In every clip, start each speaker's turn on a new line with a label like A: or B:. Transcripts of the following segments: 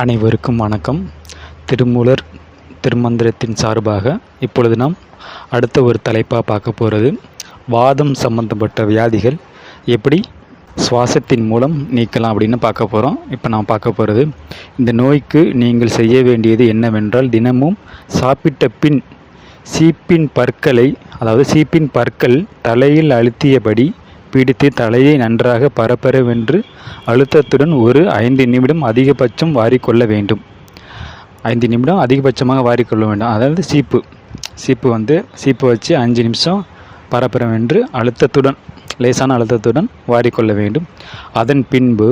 A: அனைவருக்கும் வணக்கம். திருமூலர் திருமந்திரத்தின் சார்பாக இப்பொழுது நாம் அடுத்த ஒரு தலைப்பாக பார்க்க போகிறது வாதம் சம்பந்தப்பட்ட வியாதிகள் எப்படி சுவாசத்தின் மூலம் நீக்கலாம் அப்படின்னு பார்க்க போகிறோம். இப்போ நான் பார்க்க போகிறது இந்த நோய்க்கு நீங்கள் செய்ய வேண்டியது என்னவென்றால், தினமும் சாப்பிட்ட பின் சீப்பின் பற்கள் தலையில் அழுத்தியபடி பிடித்து தலையை நன்றாக பரபரவென்று அழுத்தத்துடன் ஒரு 5 நிமிடம் அதிகபட்சம் வாரிக்கொள்ள வேண்டும். 5 நிமிடம் அதிகபட்சமாக வாரிக்கொள்ள வேண்டும். அதாவது சீப்பு வச்சு 5 நிமிஷம் பரபரவென்று லேசான அழுத்தத்துடன் வாரிக்கொள்ள வேண்டும். அதன் பின்பு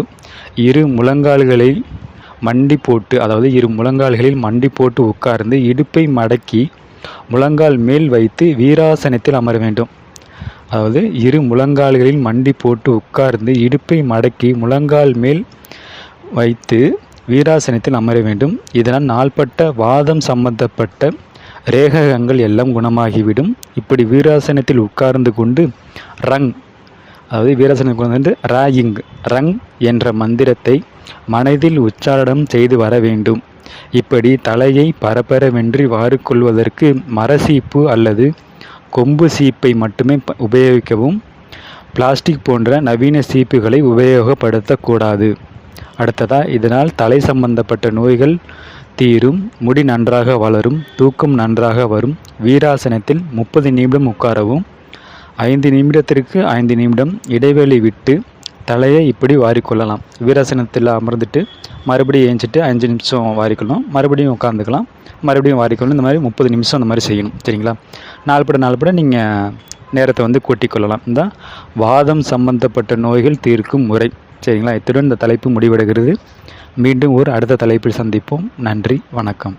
A: இரு முழங்கால்களில் மண்டி போட்டு உட்கார்ந்து இடுப்பை மடக்கி முழங்கால் மேல் வைத்து வீராசனத்தில் அமர வேண்டும். அதாவது இரு முழங்கால்களில் மண்டி போட்டு உட்கார்ந்து இடுப்பை மடக்கி முழங்கால் மேல் வைத்து வீராசனத்தில் அமர வேண்டும். இதனால் நாள்பட்ட வாதம் சம்பந்தப்பட்ட ரேகங்கள் எல்லாம் குணமாகிவிடும். இப்படி வீராசனத்தில் உட்கார்ந்து கொண்டு ரங் என்ற மந்திரத்தை மனதில் உச்சாரணம் செய்து வர வேண்டும். இப்படி தலையை பரபரவென்றி வாரிக்கொள்வதற்கு மரசீப்பு அல்லது கொம்பு சீப்பை மட்டுமே உபயோகிக்கவும். பிளாஸ்டிக் போன்ற நவீன சீப்புகளை உபயோகப்படுத்தக்கூடாது. இதனால் தலை சம்பந்தப்பட்ட நோய்கள் தீரும், முடி நன்றாக வளரும், தூக்கம் நன்றாக வரும். வீராசனத்தில் 30 நிமிடம் உட்காரவும். 5 நிமிடத்திற்கு 5 நிமிடம் இடைவெளி விட்டு தலையை இப்படி வாரிக்கொள்ளலாம். வீராசனத்தில் அமர்ந்துட்டு மறுபடியும் ஏஞ்சிட்டு 5 நிமிஷம் வாரிக்கொள்ளணும், மறுபடியும் உட்காந்துக்கலாம், மறுபடியும் வாரிக்கொள்ளணும். இந்த மாதிரி 30 நிமிஷம் அந்த மாதிரி செய்யணும். சரிங்களா? நாள்பட நீங்கள் நேரத்தை கூட்டிக்கொள்ளலாம். இந்த வாதம் சம்பந்தப்பட்ட நோய்கள் தீர்க்கும் முறை. சரிங்களா? இத்துடன் இந்த தலைப்பு முடிவடைகிறது. மீண்டும் ஒரு அடுத்த தலைப்பில் சந்திப்போம். நன்றி, வணக்கம்.